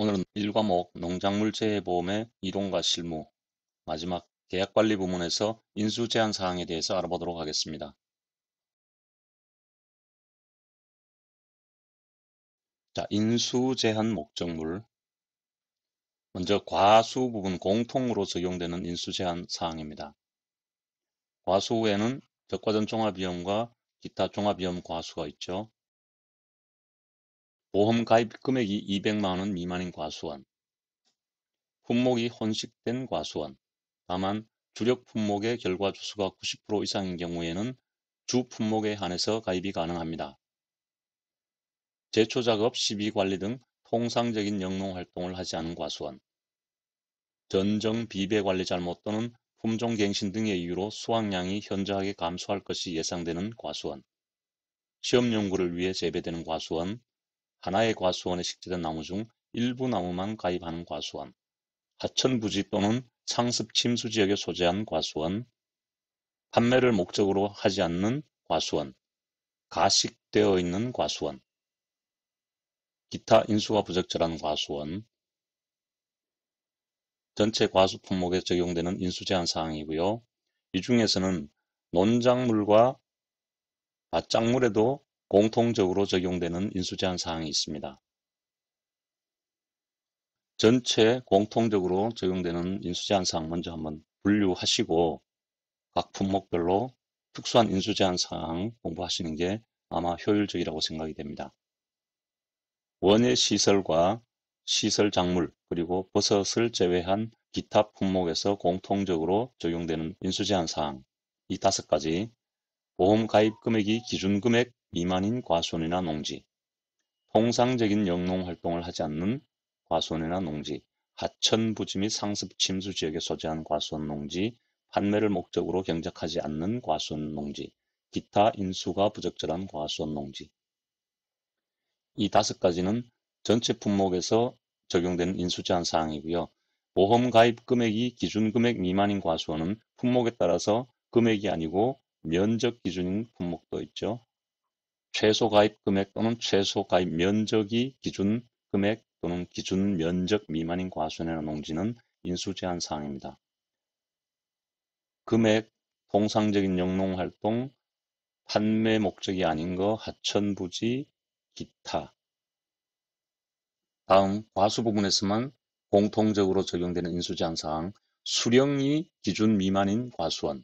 오늘은 1과목 농작물 재해보험의 이론과 실무, 마지막 계약관리 부문에서 인수 제한 사항에 대해서 알아보도록 하겠습니다. 자, 인수 제한 목적물. 먼저 과수 부분 공통으로 적용되는 인수 제한 사항입니다. 과수 후에는 적과전 종합위험과 기타 종합위험 과수가 있죠. 보험 가입 금액이 200만 원 미만인 과수원, 품목이 혼식된 과수원, 다만 주력 품목의 결과 주수가 90% 이상인 경우에는 주 품목에 한해서 가입이 가능합니다. 제초작업, 시비관리 등 통상적인 영농활동을 하지 않은 과수원, 전정, 비배관리 잘못 또는 품종갱신 등의 이유로 수확량이 현저하게 감소할 것이 예상되는 과수원, 시험연구를 위해 재배되는 과수원, 하나의 과수원에 식재된 나무 중 일부 나무만 가입하는 과수원, 하천부지 또는 상습 침수 지역에 소재한 과수원, 판매를 목적으로 하지 않는 과수원, 가식되어 있는 과수원, 기타 인수가 부적절한 과수원, 전체 과수 품목에 적용되는 인수 제한 사항이고요. 이 중에서는 논작물과 밭작물에도 공통적으로 적용되는 인수 제한 사항이 있습니다. 전체 공통적으로 적용되는 인수 제한 사항 먼저 한번 분류하시고 각 품목별로 특수한 인수 제한 사항 공부하시는 게 아마 효율적이라고 생각이 됩니다. 원예 시설과 시설 작물 그리고 버섯을 제외한 기타 품목에서 공통적으로 적용되는 인수 제한 사항 이 5가지, 보험 가입 금액이 기준금액 미만인 과수원이나 농지, 통상적인 영농활동을 하지 않는 과수원이나 농지, 하천부지 및 상습 침수 지역에 소재한 과수원 농지, 판매를 목적으로 경작하지 않는 과수원 농지, 기타 인수가 부적절한 과수원 농지. 이 5가지는 전체 품목에서 적용되는 인수 제한 사항이고요. 보험 가입 금액이 기준금액 미만인 과수원은 품목에 따라서 금액이 아니고 면적 기준인 품목도 있죠. 최소 가입 금액 또는 최소 가입 면적이 기준 금액 또는 기준 면적 미만인 과수원이나 농지는 인수 제한 사항입니다. 금액, 통상적인 영농활동, 판매 목적이 아닌 거, 하천부지, 기타. 다음 과수 부분에서만 공통적으로 적용되는 인수 제한 사항, 수령이 기준 미만인 과수원,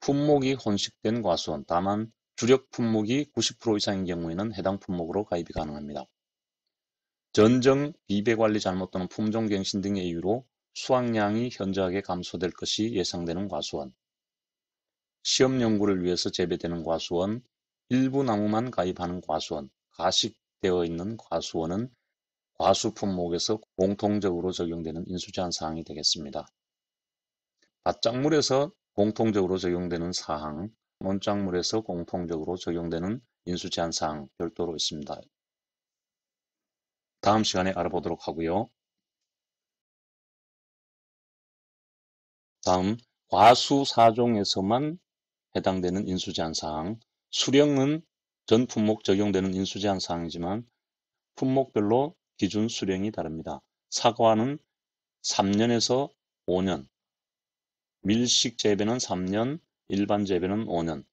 품목이 혼식된 과수원, 다만 주력 품목이 90% 이상인 경우에는 해당 품목으로 가입이 가능합니다. 전정, 비배관리 잘못 또는 품종갱신 등의 이유로 수확량이 현저하게 감소될 것이 예상되는 과수원, 시험연구를 위해서 재배되는 과수원, 일부 나무만 가입하는 과수원, 가식되어 있는 과수원은 과수 품목에서 공통적으로 적용되는 인수 제한 사항이 되겠습니다. 밭작물에서 공통적으로 적용되는 사항, 논작물에서 공통적으로 적용되는 인수 제한 사항 별도로 있습니다. 다음 시간에 알아보도록 하고요. 다음 과수 4종에서만 해당되는 인수 제한 사항, 수령은 전 품목 적용되는 인수 제한 사항이지만 품목별로 기준 수령이 다릅니다. 사과는 3년에서 5년, 밀식 재배는 3년, 일반 재배는 5년,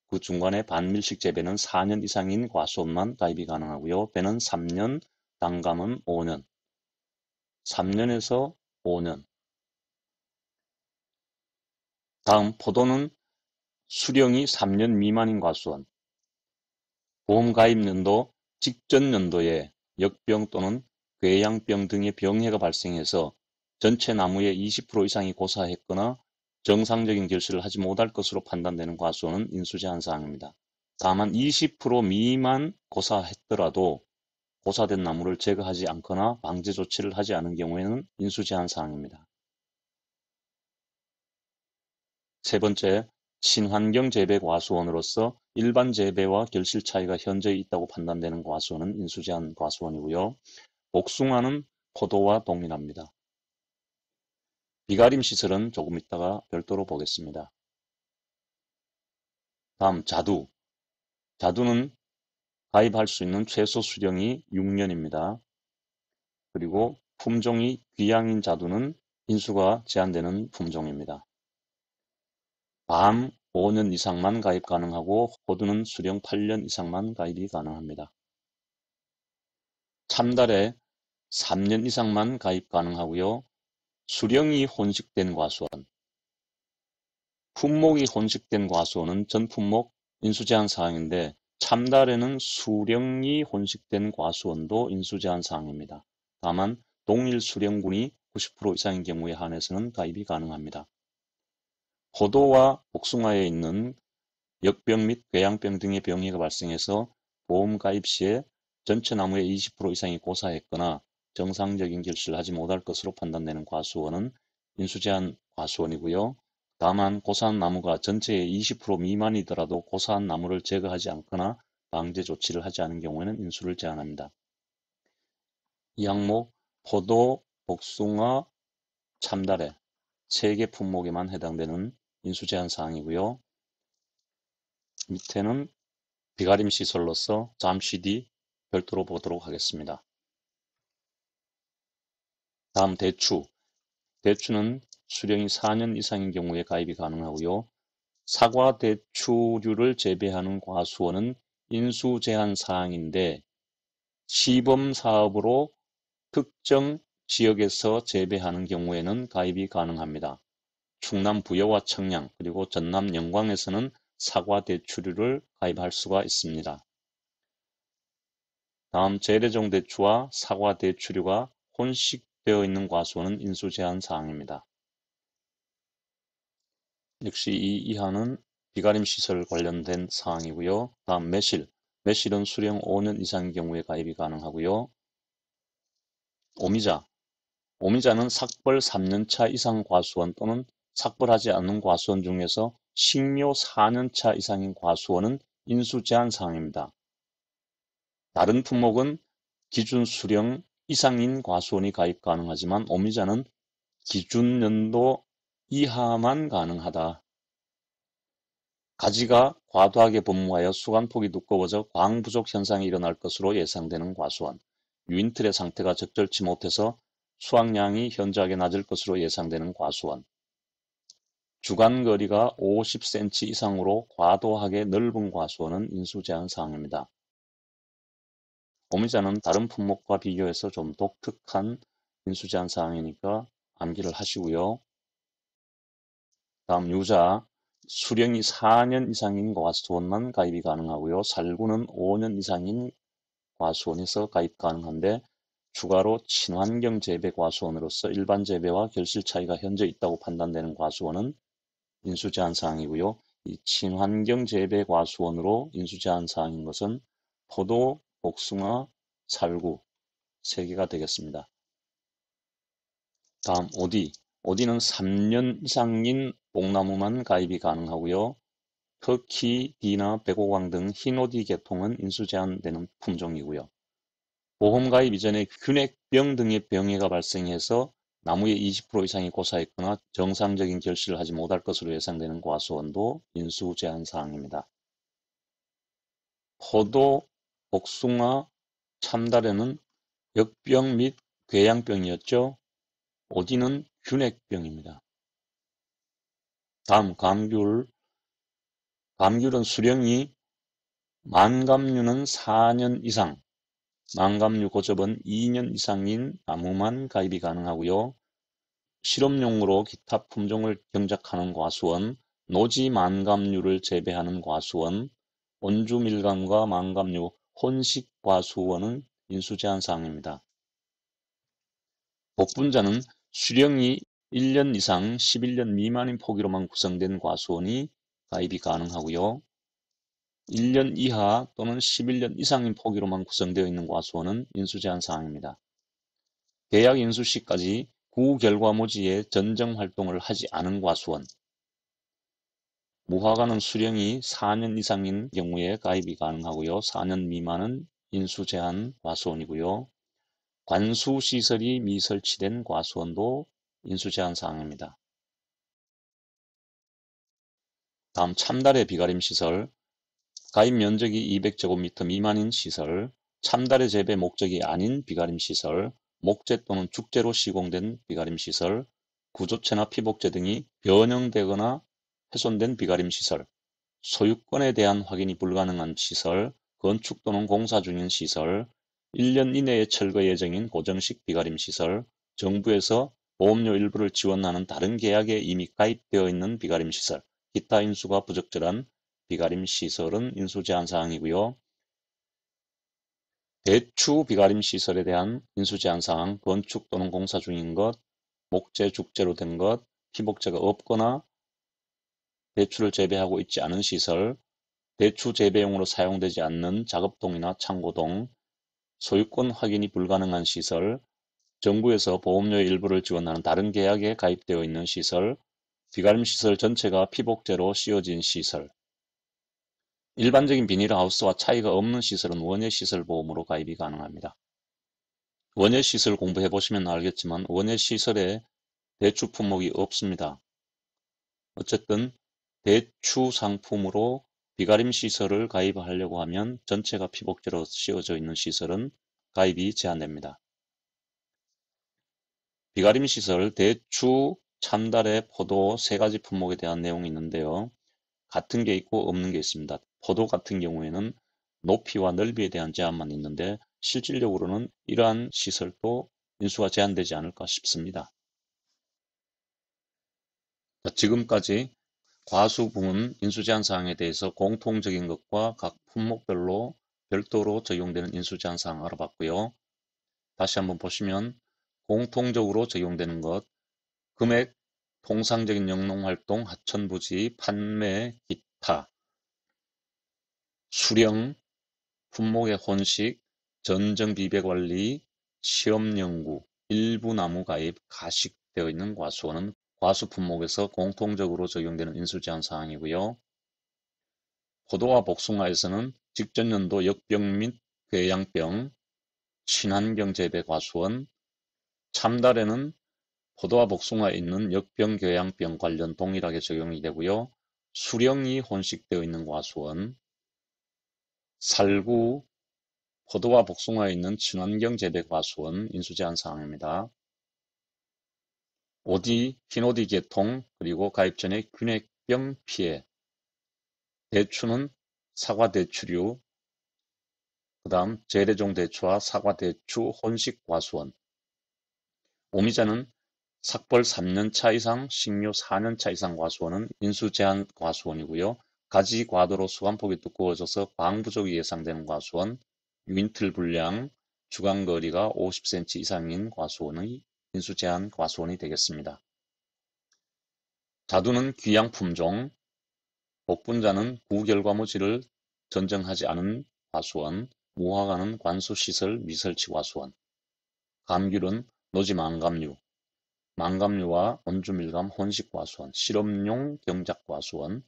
그 중간에 반밀식 재배는 4년 이상인 과수원만 가입이 가능하고요. 배는 3년, 단감은 5년, 3년에서 5년. 다음 포도는 수령이 3년 미만인 과수원, 보험 가입 연도 직전 연도에 역병 또는 궤양병 등의 병해가 발생해서 전체 나무의 20% 이상이 고사했거나 정상적인 결실을 하지 못할 것으로 판단되는 과수원은 인수 제한 사항입니다. 다만 20% 미만 고사했더라도 고사된 나무를 제거하지 않거나 방제 조치를 하지 않은 경우에는 인수 제한 사항입니다. 세 번째, 친환경 재배 과수원으로서 일반 재배와 결실 차이가 현저히 있다고 판단되는 과수원은 인수 제한 과수원이고요. 복숭아는 포도와 동일합니다. 비가림 시설은 조금 이따가 별도로 보겠습니다. 다음 자두. 자두는 가입할 수 있는 최소 수령이 6년입니다. 그리고 품종이 귀양인 자두는 인수가 제한되는 품종입니다. 밤 5년 이상만 가입 가능하고 호두는 수령 8년 이상만 가입이 가능합니다. 참달에 3년 이상만 가입 가능하고요. 수령이 혼식된 과수원, 품목이 혼식된 과수원은 전 품목 인수제한 사항인데 참달에는 수령이 혼식된 과수원도 인수제한 사항입니다. 다만 동일 수령군이 90% 이상인 경우에 한해서는 가입이 가능합니다. 포도와 복숭아에 있는 역병 및 궤양병 등의 병해가 발생해서 보험 가입 시에 전체 나무의 20% 이상이 고사했거나 정상적인 결실을 하지 못할 것으로 판단되는 과수원은 인수제한 과수원이고요. 다만 고사한 나무가 전체의 20% 미만이더라도 고사한 나무를 제거하지 않거나 방제 조치를 하지 않은 경우에는 인수를 제한합니다. 이 항목 포도, 복숭아, 참다래 3개 품목에만 해당되는 인수제한 사항이고요. 밑에는 비가림 시설로서 잠시 뒤 별도로 보도록 하겠습니다. 다음 대추. 대추는 수령이 4년 이상인 경우에 가입이 가능하고요. 사과 대추류를 재배하는 과수원은 인수 제한 사항인데 시범 사업으로 특정 지역에서 재배하는 경우에는 가입이 가능합니다. 충남 부여와 청양 그리고 전남 영광에서는 사과 대추류를 가입할 수가 있습니다. 다음 재래종 대추와 사과 대추류가 혼식되어 있는 과수원은 인수 제한 사항입니다. 역시 이 이하는 비가림 시설 관련된 사항이고요. 다음 매실. 매실은 수령 5년 이상의 경우에 가입이 가능하고요. 오미자. 오미자는 삭벌 3년차 이상 과수원 또는 삭벌하지 않는 과수원 중에서 식묘 4년차 이상인 과수원은 인수 제한 사항입니다. 다른 품목은 기준 수령 이상인 과수원이 가입 가능하지만 오미자는 기준 연도 이하만 가능하다. 가지가 과도하게 분무하여 수관폭이 두꺼워져 광 부족 현상이 일어날 것으로 예상되는 과수원, 유인틀의 상태가 적절치 못해서 수확량이 현저하게 낮을 것으로 예상되는 과수원, 주간거리가 50cm 이상으로 과도하게 넓은 과수원은 인수제한 사항입니다. 오미자는 다른 품목과 비교해서 좀 독특한 인수제한 사항이니까 암기를 하시고요. 다음 유자. 수령이 4년 이상인 과수원만 가입이 가능하고요. 살구는 5년 이상인 과수원에서 가입 가능한데 추가로 친환경 재배 과수원으로서 일반 재배와 결실 차이가 현재 있다고 판단되는 과수원은 인수 제한 사항이고요. 이 친환경 재배 과수원으로 인수 제한 사항인 것은 포도, 복숭아, 살구 3개가 되겠습니다. 다음 오디. 오디는 3년 이상인 뽕나무만 가입이 가능하고요. 터키, 디나, 백오광 등 흰오디 계통은 인수 제한되는 품종이고요. 보험 가입 이전에 균핵병 등의 병해가 발생해서 나무의 20% 이상이 고사했거나 정상적인 결실을 하지 못할 것으로 예상되는 과수원도 인수 제한 사항입니다. 포도, 복숭아, 참다래는 역병 및 궤양병이었죠. 오디는 균핵병입니다. 다음 감귤. 감귤은 수령이 만감류는 4년 이상, 만감류 고접은 2년 이상인 나무만 가입이 가능하고요. 실험용으로 기타 품종을 경작하는 과수원, 노지 만감류를 재배하는 과수원, 원주 밀감과 만감류 혼식 과수원은 인수 제한 사항입니다. 복분자는 수령이 1년 이상 11년 미만인 포기로만 구성된 과수원이 가입이 가능하고요. 1년 이하 또는 11년 이상인 포기로만 구성되어 있는 과수원은 인수 제한 사항입니다. 계약 인수 시까지 구결과모지의 전정 활동을 하지 않은 과수원, 무화과는 수령이 4년 이상인 경우에 가입이 가능하고요. 4년 미만은 인수 제한 과수원이고요. 관수시설이 미설치된 과수원도 인수 제한 사항입니다. 다음 참다래 비가림 시설. 가입 면적이 200제곱미터 미만인 시설, 참다래 재배 목적이 아닌 비가림 시설, 목재 또는 죽재로 시공된 비가림시설, 구조체나 피복재 등이 변형되거나 훼손된 비가림시설, 소유권에 대한 확인이 불가능한 시설, 건축 또는 공사 중인 시설, 1년 이내에 철거 예정인 고정식 비가림시설, 정부에서 보험료 일부를 지원하는 다른 계약에 이미 가입되어 있는 비가림시설, 기타 인수가 부적절한 비가림시설은 인수제한 사항이고요. 대추 비가림시설에 대한 인수제한 사항, 건축 또는 공사 중인 것, 목재, 죽재로 된 것, 피복재가 없거나 대추를 재배하고 있지 않은 시설, 대추 재배용으로 사용되지 않는 작업동이나 창고동, 소유권 확인이 불가능한 시설, 정부에서 보험료의 일부를 지원하는 다른 계약에 가입되어 있는 시설, 비가림시설 전체가 피복재로 씌워진 시설. 일반적인 비닐하우스와 차이가 없는 시설은 원예시설보험으로 가입이 가능합니다. 원예시설 공부해 보시면 알겠지만 원예시설에 대추 품목이 없습니다. 어쨌든 대추 상품으로 비가림 시설을 가입하려고 하면 전체가 피복재로 씌워져 있는 시설은 가입이 제한됩니다. 비가림 시설, 대추, 참다래, 포도 세 가지 품목에 대한 내용이 있는데요. 같은 게 있고 없는 게 있습니다. 포도 같은 경우에는 높이와 넓이에 대한 제한만 있는데 실질적으로는 이러한 시설도 인수가 제한되지 않을까 싶습니다. 지금까지 과수부문 인수제한 사항에 대해서 공통적인 것과 각 품목별로 별도로 적용되는 인수제한 사항 알아봤고요. 다시 한번 보시면 공통적으로 적용되는 것, 금액, 통상적인 영농활동, 하천부지, 판매, 기타, 수령, 품목의 혼식, 전정비배관리, 시험연구, 일부 나무 가입, 가식되어 있는 과수원은 과수 품목에서 공통적으로 적용되는 인수제한 사항이고요. 포도와 복숭아에서는 직전년도 역병 및 궤양병, 친환경 재배 과수원, 참달에는 포도와 복숭아에 있는 역병, 궤양병 관련 동일하게 적용이 되고요. 수령이 혼식되어 있는 과수원, 살구, 포도와 복숭아에 있는 친환경 재배 과수원 인수제한 사항입니다. 오디, 흰오디 계통, 그리고 가입 전에 균핵병 피해, 대추는 사과 대추류, 그 다음 재래종 대추와 사과 대추 혼식 과수원, 오미자는 삭벌 3년차 이상, 식료 4년차 이상 과수원은 인수제한 과수원이고요. 가지 과도로 수감폭이 두꺼워져서 광 부족이 예상되는 과수원, 유인틀 불량, 주간거리가 50cm 이상인 과수원의 인수제한 과수원이 되겠습니다. 자두는 귀양 품종, 복분자는 구결과무지를 전정하지 않은 과수원, 무화과는 관수시설 미설치 과수원, 감귤은 노지 망감류, 망감류와 원주밀감 혼식과수원, 실험용 경작과수원,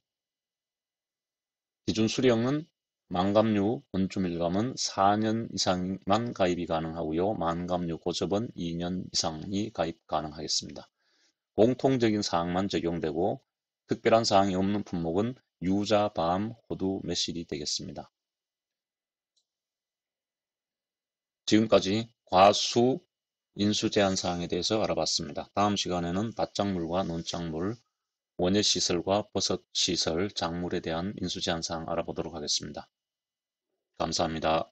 기준 수령은 망감류, 원주밀감은 4년 이상만 가입이 가능하고요. 망감류, 고접은 2년 이상이 가입 가능하겠습니다. 공통적인 사항만 적용되고 특별한 사항이 없는 품목은 유자, 밤, 호두, 매실이 되겠습니다. 지금까지 과수, 인수제한 사항에 대해서 알아봤습니다. 다음 시간에는 밭작물과 논작물, 원예시설과 버섯시설, 작물에 대한 인수제한 사항 알아보도록 하겠습니다. 감사합니다.